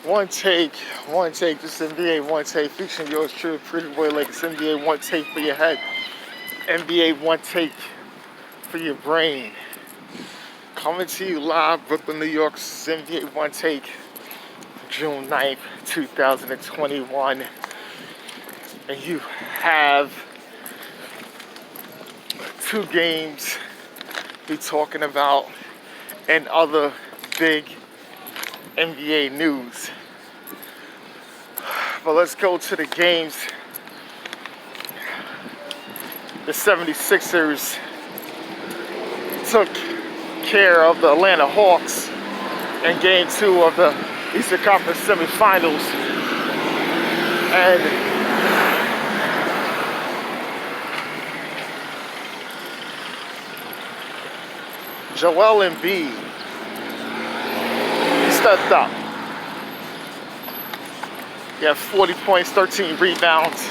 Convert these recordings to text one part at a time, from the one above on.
One take. This is NBA One Take, featuring yours truly, Pretty Boy Lakers. NBA One Take for your head, NBA One Take for your brain. Coming to you live, Brooklyn, New York. This is NBA One Take, June 9th, 2021. And you have two games we're talking about and other big NBA news. But let's go to the games. The 76ers took care of the Atlanta Hawks in game 2 of the Eastern Conference semifinals. And Joel Embiid stepped up. He had 40 points, 13 rebounds.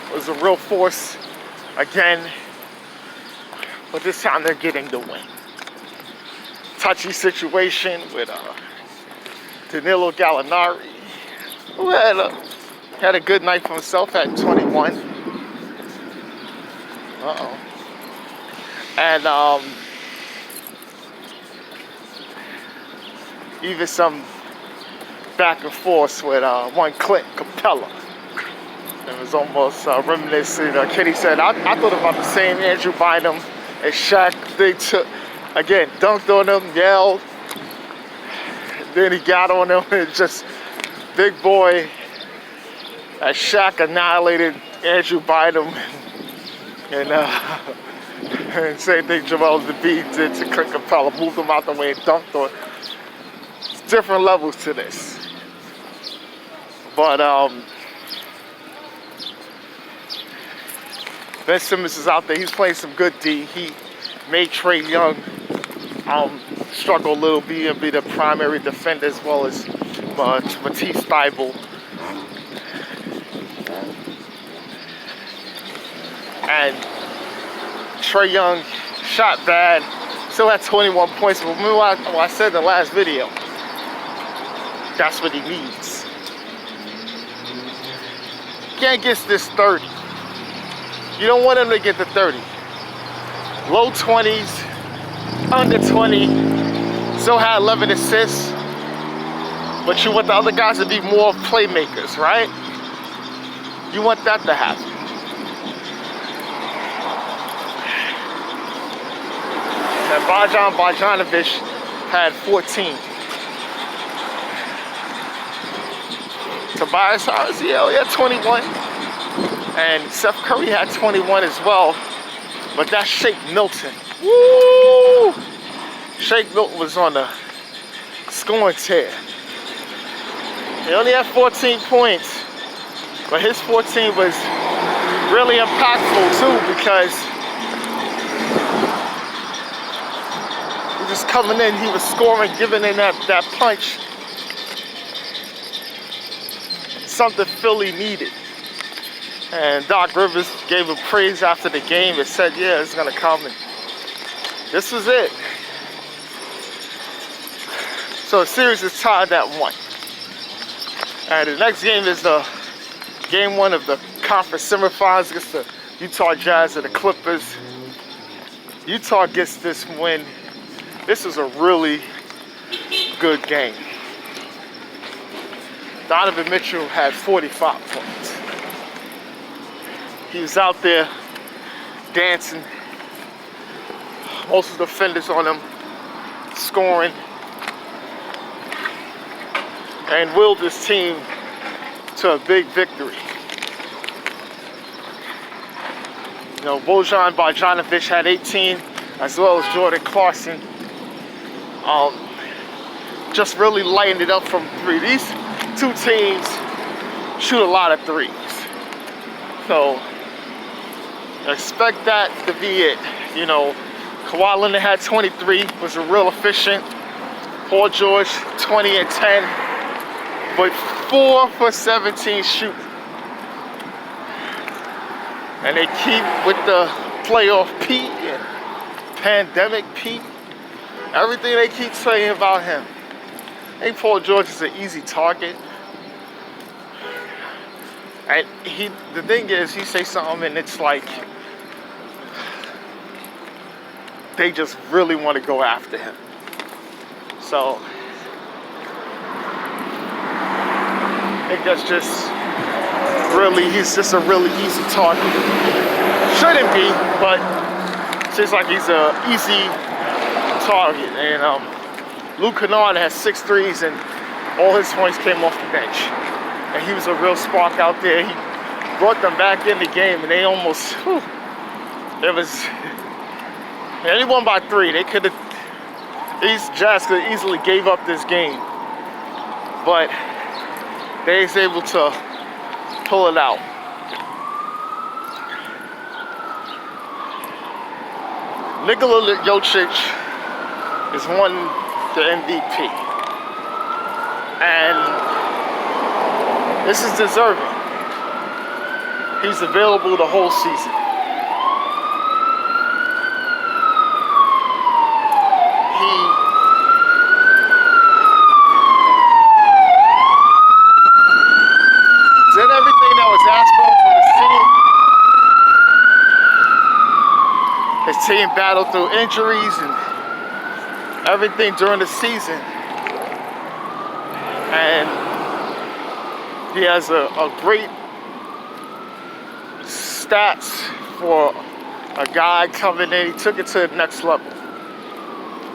It was a real force again, but this time they're getting the win. Touchy situation with Danilo Gallinari, who had a good night for himself at 21. And even some back and forth with one Clint Capella. It was almost reminiscent. Kenny said, I thought about the same Andrew Bynum and Shaq. They took, again, dunked on him, yelled. Then he got on him and just, big boy, as Shaq annihilated Andrew Bynum. And same thing Joel Embiid did to Clint Capella, moved him out the way and dunked on him. It's different levels to this. But Ben Simmons is out there. He's playing some good D. He made Trae Young struggle a little bit and be the primary defender, as well as Matisse Thybulle. And Trae Young shot bad, still had 21 points. But remember what I said in the last video? That's what he needs. Can't get this 30. You don't want him to get the 30. Low 20s, under 20, still had 11 assists. But you want the other guys to be more playmakers, right? You want that to happen. And Bojan Bogdanovic had 14. Tobias Harris, he had 21. And Seth Curry had 21 as well. But that's Shake Milton. Woo! Shake Milton was on the scoring tear. He only had 14 points. But his 14 was really impactful too, because he was coming in, he was scoring, giving in that punch. Something Philly needed. And Doc Rivers gave him praise after the game and said, yeah, it's gonna come. And this was it. So the series is tied at 1. And the next game is the game 1 of the conference semifinals against the Utah Jazz and the Clippers. Utah gets this win. This is a really good game. Donovan Mitchell had 45 points. He was out there dancing. Most of the defenders on him scoring. And willed his team to a big victory. You know, Bojan Bogdanovic had 18, as well as Jordan Clarkson. Just really lighting it up from 3. These two teams shoot a lot of 3s. So expect that to be it. You know, Kawhi Leonard had 23, was a real efficient. Paul George, 20 and 10, but 4 for 17 shooting. And they keep with the playoff Pete and pandemic Pete. Everything they keep saying about him. think Paul George is an easy target. And the thing is, he say something and it's like they just really want to go after him. So I think that's just really, he's just a really easy target. Shouldn't be, but it seems like he's an easy target. And Luke Kennard has 6 threes and all his points came off the bench. And he was a real spark out there. He brought them back in the game and they almost, it was, they won by 3. They could have, these Jazz could have easily gave up this game. But they was able to pull it out. Nikola Jokic has won the MVP. And this is deserving. He's available the whole season. He did everything that was asked from his team. His team battled through injuries and everything during the season. And he has a great stats for a guy coming in. He took it to the next level.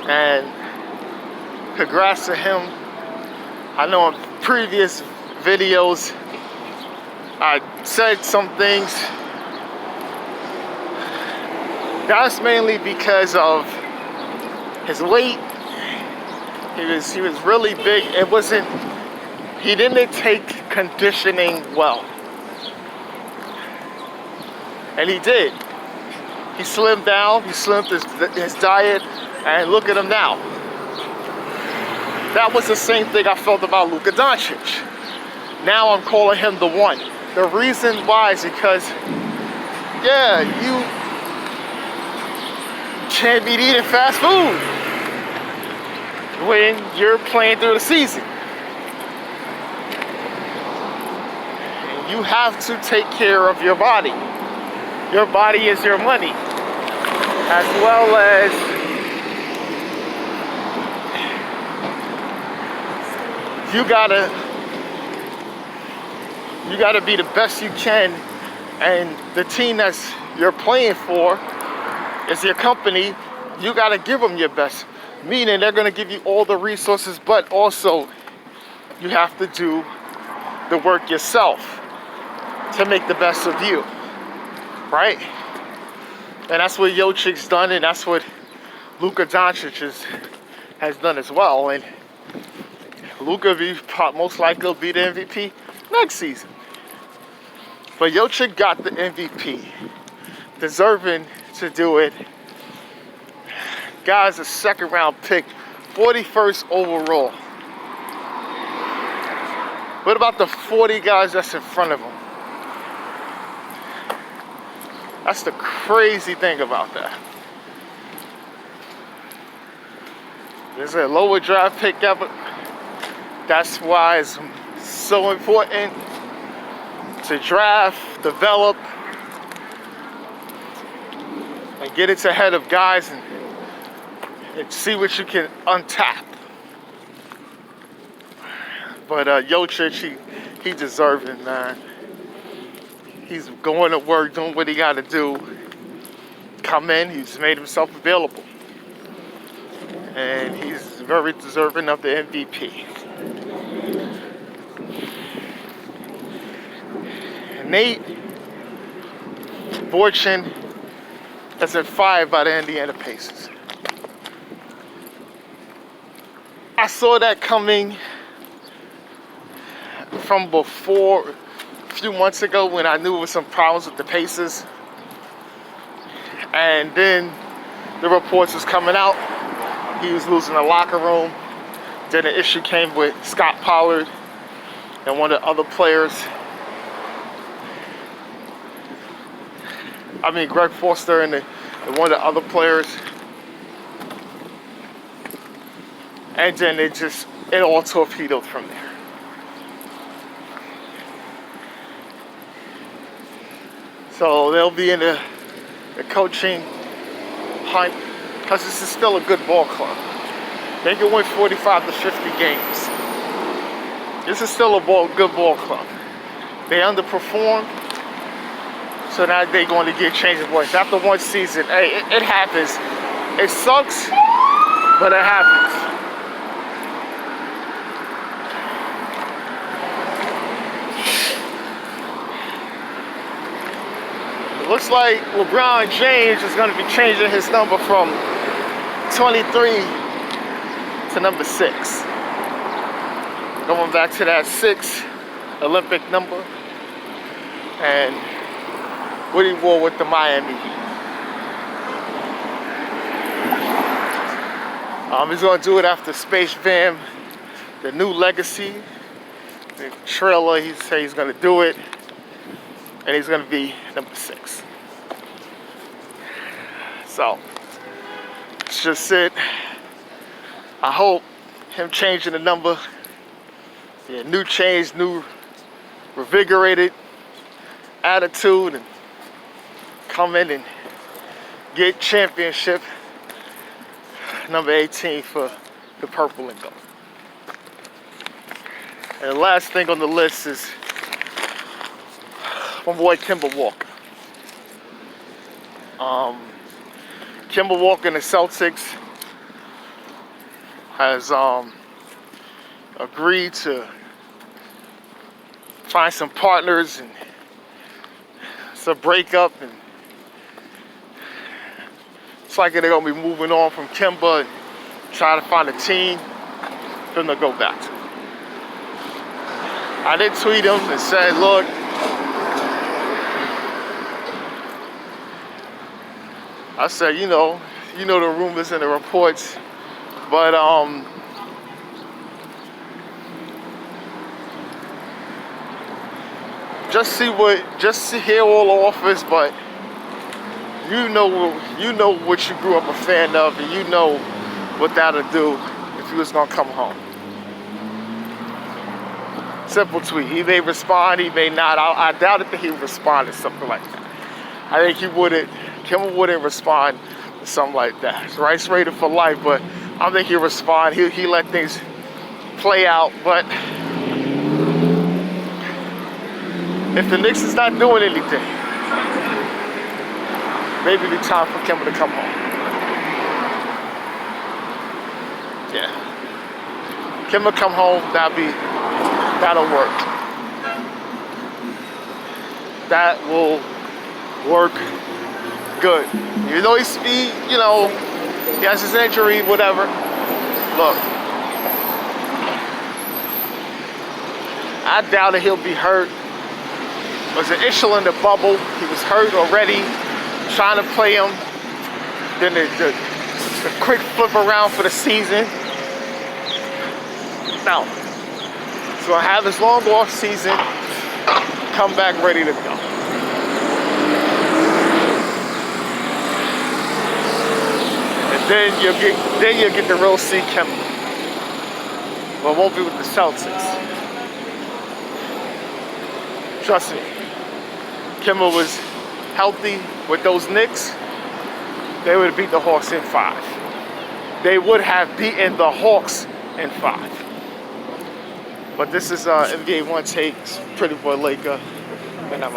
And congrats to him. I know in previous videos I said some things. That's mainly because of his weight. He was really big. He didn't take conditioning well. And he did. He slimmed down, he slimmed his diet, and look at him now. That was the same thing I felt about Luka Doncic. Now I'm calling him the one. The reason why is because, yeah, you can't be eating fast food when you're playing through the season. You have to take care of your body. Your body is your money, as well as you gotta be the best you can, and the team that's you're playing for is your company. You gotta give them your best, meaning they're gonna give you all the resources, but also you have to do the work yourself to make the best of you, right? And that's what Jokic's done, and that's what Luka Doncic has done as well. And Luka most likely will be the MVP next season. But Jokic got the MVP, deserving to do it. Guy's a second round pick, 41st overall. What about the 40 guys that's in front of him? That's the crazy thing about that. There's a lower draft pick ever. That's why it's so important to draft, develop, and get it ahead of guys and see what you can untap. But Jokic, he deserving, man. He's going to work, doing what he got to do. Come in, he's made himself available. And he's very deserving of the MVP. Nate BJORKCHEN has been fired by the Indiana Pacers. I saw that coming from before, a few months ago, when I knew there was some problems with the Pacers. And then the reports was coming out. He was losing the locker room. Then the issue came with Scott Pollard and one of the other players. Greg Foster and one of the other players. And then it just it all torpedoed from there. So they'll be in the coaching hunt, because this is still a good ball club. They can win 45 to 50 games. This is still a good ball club. They underperformed, so now they're going to get change of voice. After one season, hey, it happens. It sucks, but it happens. It looks like LeBron James is going to be changing his number from 23 to number 6. Going back to that 6 Olympic number, and what he wore with the Miami Heat. He's going to do it after Space Jam, the new legacy. The trailer, he said he's going to do it, and he's going to be number 6. So, it's just it. I hope him changing the number, yeah, new change, new revigorated attitude, and come in and get championship number 18 for the purple and gold. And the last thing on the list is my boy KEMBA Walker. KEMBA Walker and the Celtics has agreed to find some partners, and it's a breakup, and it's like they're gonna be moving on from KEMBA and trying to find a team for them to go back to. I did tweet him and said, look, I said, you know the rumors and the reports, but just to hear all the offers, but you know what you grew up a fan of, and you know what that'll do if you was gonna come home. Simple tweet. He may respond, he may not. I doubted that he would respond to something like that. I think KEMBA wouldn't respond to something like that. It's rights rated for life, but I don't think he'll respond. He let things play out, but if the Knicks is not doing anything, maybe it'll be time for KEMBA to come home. Yeah. KEMBA come home, that'll work. That will work good. Even though he has his injury, whatever. Look, I doubt that he'll be hurt. Was an issue in the bubble. He was hurt already, trying to play him. Then the quick flip around for the season. Now, he's gonna have his long off season, come back ready to go. And then you'll get the real C KEMBA. But it won't be with the Celtics. Trust me. KEMBA was healthy with those Knicks, they would have beat the Hawks in 5. They would have beaten the Hawks in 5. But this is NBA Onetake, Pretty Boy Laker, and I'm